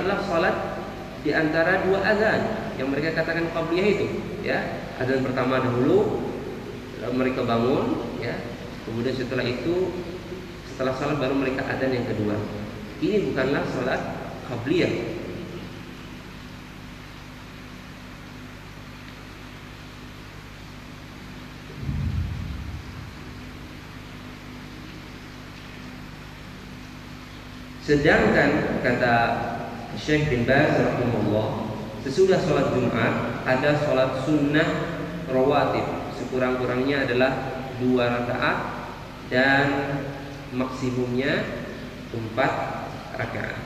adalah salat di antara dua azan yang mereka katakan qabliyah itu, ya. Azan pertama dahulu, lalu mereka bangun, ya. Kemudian setelah itu, setelah salat baru mereka azan yang kedua. Ini bukanlah salat qabliyah. Sedangkan kata Syekh bin Baz rahimahullah, sesudah sholat Jumat ada sholat sunnah rawatib, sekurang-kurangnya adalah 2 rakaat dan maksimumnya 4 rakaat.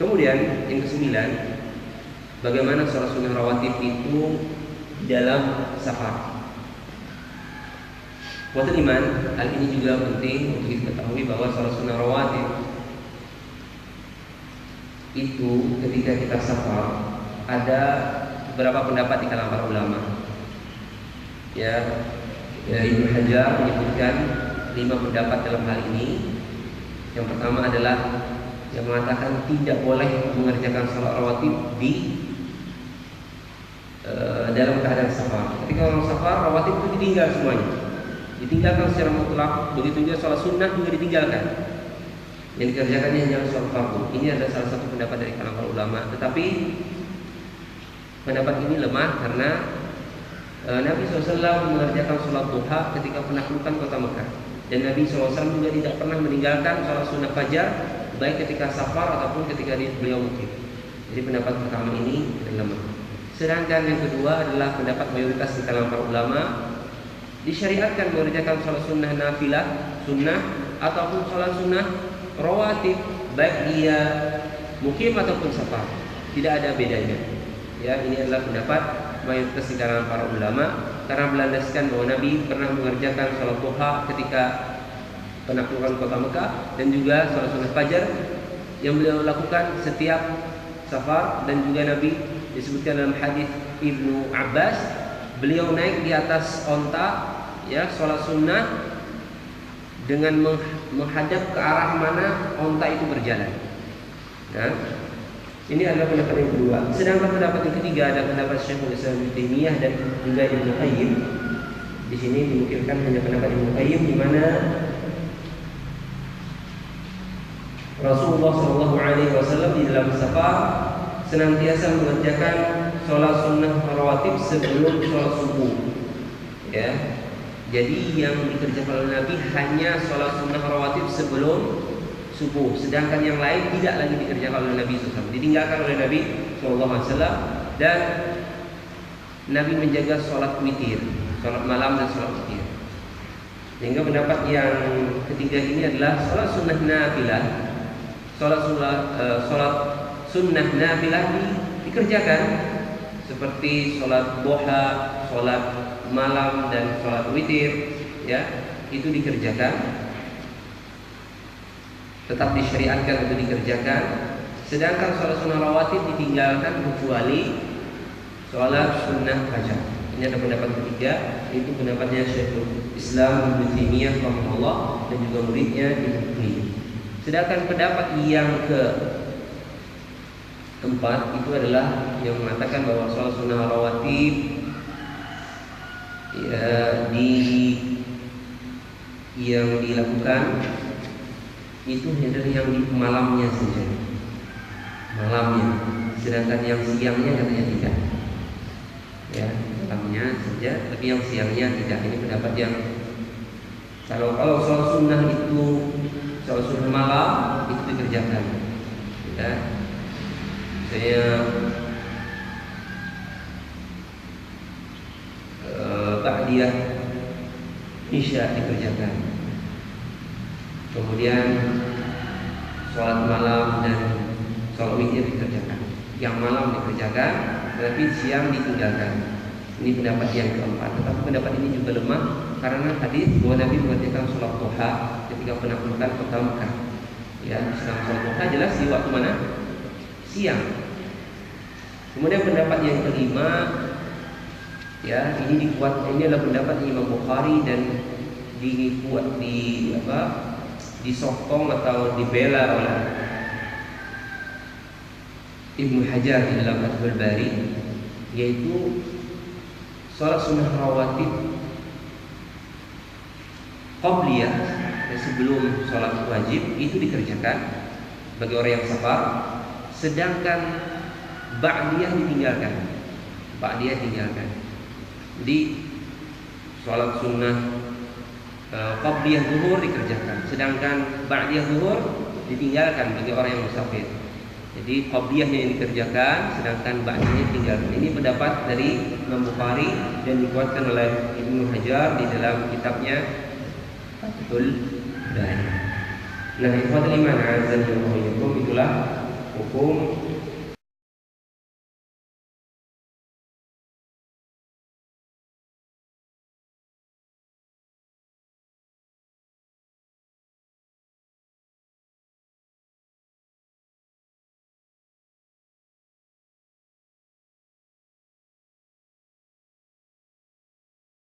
Kemudian yang ke-9, bagaimana sholat sunnah rawatib itu dalam safar. Waqtul iman, hal ini juga penting untuk diketahui bahwa sholat sunnah rawatib itu ketika kita safar ada beberapa pendapat di kalangan para ulama. Ya, Ibnu Hajar menyebutkan 5 pendapat dalam hal ini. Yang pertama adalah yang mengatakan tidak boleh mengerjakan sholat rawatib di dalam keadaan safar. Ketika orang safar, rawatib itu ditinggal semuanya. Ditinggalkan secara mutlak, begitu juga sholat sunnah juga ditinggalkan. Yang dikerjakannya hanya sholat fardu. Ini adalah salah satu pendapat dari kalangan ulama. Tetapi pendapat ini lemah karena Nabi SAW mengerjakan sholat duha ketika penaklukan kota Mekah. Dan Nabi SAW juga tidak pernah meninggalkan sholat sunnah fajar, baik ketika safar ataupun ketika beliau mukim. Jadi pendapat pertama ini lemah. Sedangkan yang kedua adalah pendapat mayoritas di kalangan para ulama. Disyariatkan mengerjakan sholat sunnah nafilah, sunnah ataupun sholat sunnah rawatib, baik dia mukim ataupun safar, tidak ada bedanya. Ya, ini adalah pendapat mayoritas di kalangan para ulama karena berlandaskan bahwa Nabi pernah mengerjakan sholat duha ketika penaklukan kota Mekah dan juga sholat sunnah fajar yang beliau lakukan setiap safar. Dan juga Nabi disebutkan dalam hadis Ibnu Abbas, beliau naik di atas onta, ya, sholat sunnah dengan menghadap ke arah mana onta itu berjalan. Nah, ini adalah pendapat yang kedua. Sedangkan pendapat yang ketiga ada pendapat Syekhul Islam Ibnu Taimiyah dan juga Ibnu Qayyim. Di sini dimungkinkan hanya pendapat Ibnu Qayyim di mana Rasulullah SAW di dalam safar senantiasa mengerjakan sholat sunnah rawatib sebelum sholat subuh. Ya, jadi yang dikerjakan oleh Nabi hanya sholat sunnah rawatib sebelum subuh, sedangkan yang lain tidak lagi dikerjakan oleh Nabi SAW, ditinggalkan oleh Nabi SAW. Dan Nabi menjaga sholat witir, sholat malam dan sholat witir. Sehingga pendapat yang ketiga ini adalah sholat sunnah nafilah, sholat sunnah nafilah dikerjakan seperti sholat duha, sholat malam dan sholat witir, ya, itu dikerjakan, tetap disyariatkan untuk dikerjakan. Sedangkan sholat sunnah rawatib ditinggalkan kecuali sholat sunnah fajar. Ini ada pendapat ketiga, itu pendapatnya Syekhul Islam Ibnu Taimiyah rahimahullah dan juga muridnya Ibnu Qayyim. Sedangkan pendapat yang keempat itu adalah yang mengatakan bahwa sholat sunnah rawatib ya, yang dilakukan itu adalah yang di malamnya saja, malamnya. Sedangkan yang siangnya katanya tidak, ya, malamnya saja, tapi yang siangnya tidak. Ini pendapat yang kalau sholat sunnah itu, sholat sunnah malam itu dikerjakan, ya. Saya ba'diyah isya dikerjakan, kemudian sholat malam dan sholat witir dikerjakan. Yang malam dikerjakan, tetapi siang ditinggalkan. Ini pendapat yang keempat. Tetapi pendapat ini juga lemah karena hadis bahwa Nabi mengerjakan sholat duha ketika penaklukan kota Mekah. Ya, sedang sholat duha jelas di waktu mana? Siang. Kemudian pendapat yang kelima, ya, ini adalah pendapat Imam Bukhari dan disokong atau dibela oleh Ibnu Hajar di dalam Fathul Bari, yaitu salat sunnah rawatib qabliyah sebelum salat wajib itu dikerjakan bagi orang yang safar, sedangkan ba'diyah ditinggalkan. Ba'diyah tinggalkan. Jadi salat sunnah qabliyah zuhur dikerjakan, sedangkan ba'diyah zuhur ditinggalkan bagi orang yang musafir. Jadi qabliyahnya yang dikerjakan, sedangkan ba'diyahnya ditinggalkan. Ini pendapat dari Imam Bukhari dan dikuatkan oleh Ibnu Hajar di dalam kitabnya Fathul Bari. Nah, ikhwatul iman azan wa itulah hukum